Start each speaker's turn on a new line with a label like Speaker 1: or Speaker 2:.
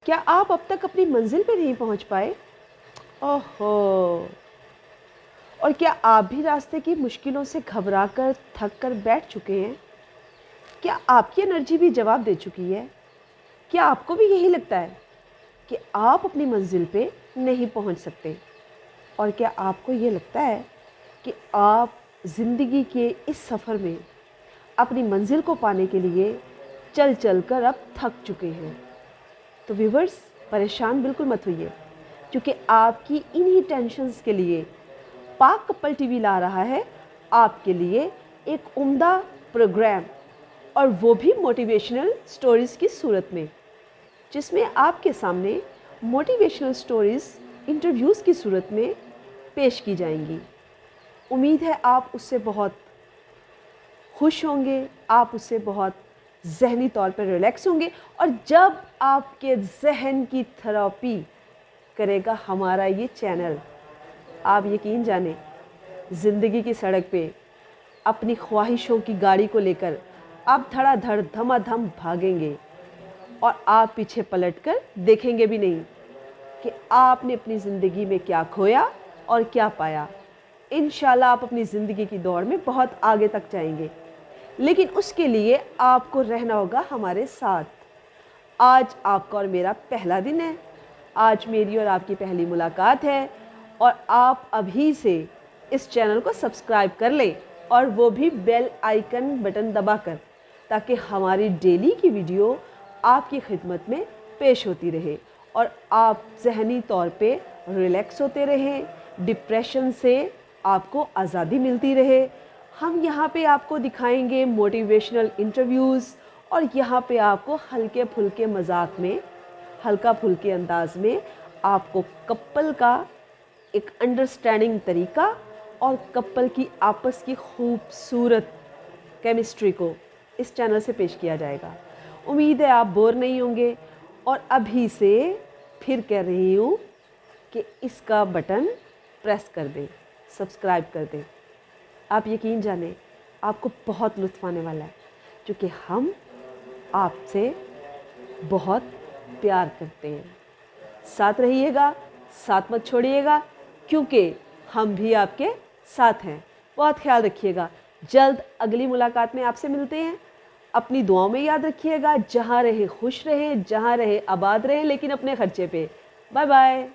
Speaker 1: क्या आप अब तक अपनी मंजिल पे नहीं पहुंच पाए? ओहो! और क्या आप भी रास्ते की मुश्किलों से घबराकर, थक कर बैठ चुके हैं? क्या आपकी एनर्जी भी जवाब दे चुकी है? क्या आपको भी यही लगता है कि आप अपनी मंजिल पे नहीं पहुंच सकते? और क्या आपको ये लगता है कि आप ज़िंदगी के इस सफ़र में अपनी मंजिल को पाने के लिए चल-चल कर अब थक चुके हैं? तो व्यूवर्स, परेशान बिल्कुल मत होइए, क्योंकि आपकी इन्हीं टेंशन्स के लिए पाक कपल टीवी ला रहा है आपके लिए एक उम्दा प्रोग्राम, और वो भी मोटिवेशनल स्टोरीज़ की सूरत में, जिसमें आपके सामने मोटिवेशनल स्टोरीज़ इंटरव्यूज़ की सूरत में पेश की जाएंगी। उम्मीद है आप उससे बहुत खुश होंगे, आप उससे बहुत ज़हनी तौर पर रिलैक्स होंगे, और जब आपके ज़हन की थेरेपी करेगा हमारा ये चैनल, आप यकीन जानें, ज़िंदगी की सड़क पे अपनी ख्वाहिशों की गाड़ी को लेकर आप धड़ाधड़ धमाधम भागेंगे, और आप पीछे पलटकर देखेंगे भी नहीं कि आपने अपनी ज़िंदगी में क्या खोया और क्या पाया। इंशाल्लाह आप अपनी ज़िंदगी की दौड़ में बहुत आगे तक जाएंगे, लेकिन उसके लिए आपको रहना होगा हमारे साथ। आज आपका और मेरा पहला दिन है, आज मेरी और आपकी पहली मुलाकात है, और आप अभी से इस चैनल को सब्सक्राइब कर लें, और वो भी बेल आइकन बटन दबाकर, ताकि हमारी डेली की वीडियो आपकी खिदमत में पेश होती रहे और आप ज़हनी तौर पे रिलैक्स होते रहें, डिप्रेशन से आपको आज़ादी मिलती रहे। हम यहाँ पे आपको दिखाएंगे मोटिवेशनल इंटरव्यूज़, और यहाँ पे आपको हल्के फुल्के मजाक में, हल्का फुल्के अंदाज में आपको कपल का एक अंडरस्टैंडिंग तरीका और कपल की आपस की खूबसूरत केमिस्ट्री को इस चैनल से पेश किया जाएगा। उम्मीद है आप बोर नहीं होंगे, और अभी से फिर कह रही हूँ कि इसका बटन प्रेस कर दें, सब्सक्राइब कर दें। आप यकीन जानें, आपको बहुत लुत्फ़ आने वाला है, क्योंकि हम आपसे बहुत प्यार करते हैं। साथ रहिएगा, साथ मत छोड़िएगा, क्योंकि हम भी आपके साथ हैं। बहुत ख्याल रखिएगा। जल्द अगली मुलाकात में आपसे मिलते हैं। अपनी दुआओं में याद रखिएगा। जहाँ रहे खुश रहें, जहाँ रहे आबाद रहें, लेकिन अपने खर्चे पे। Bye bye.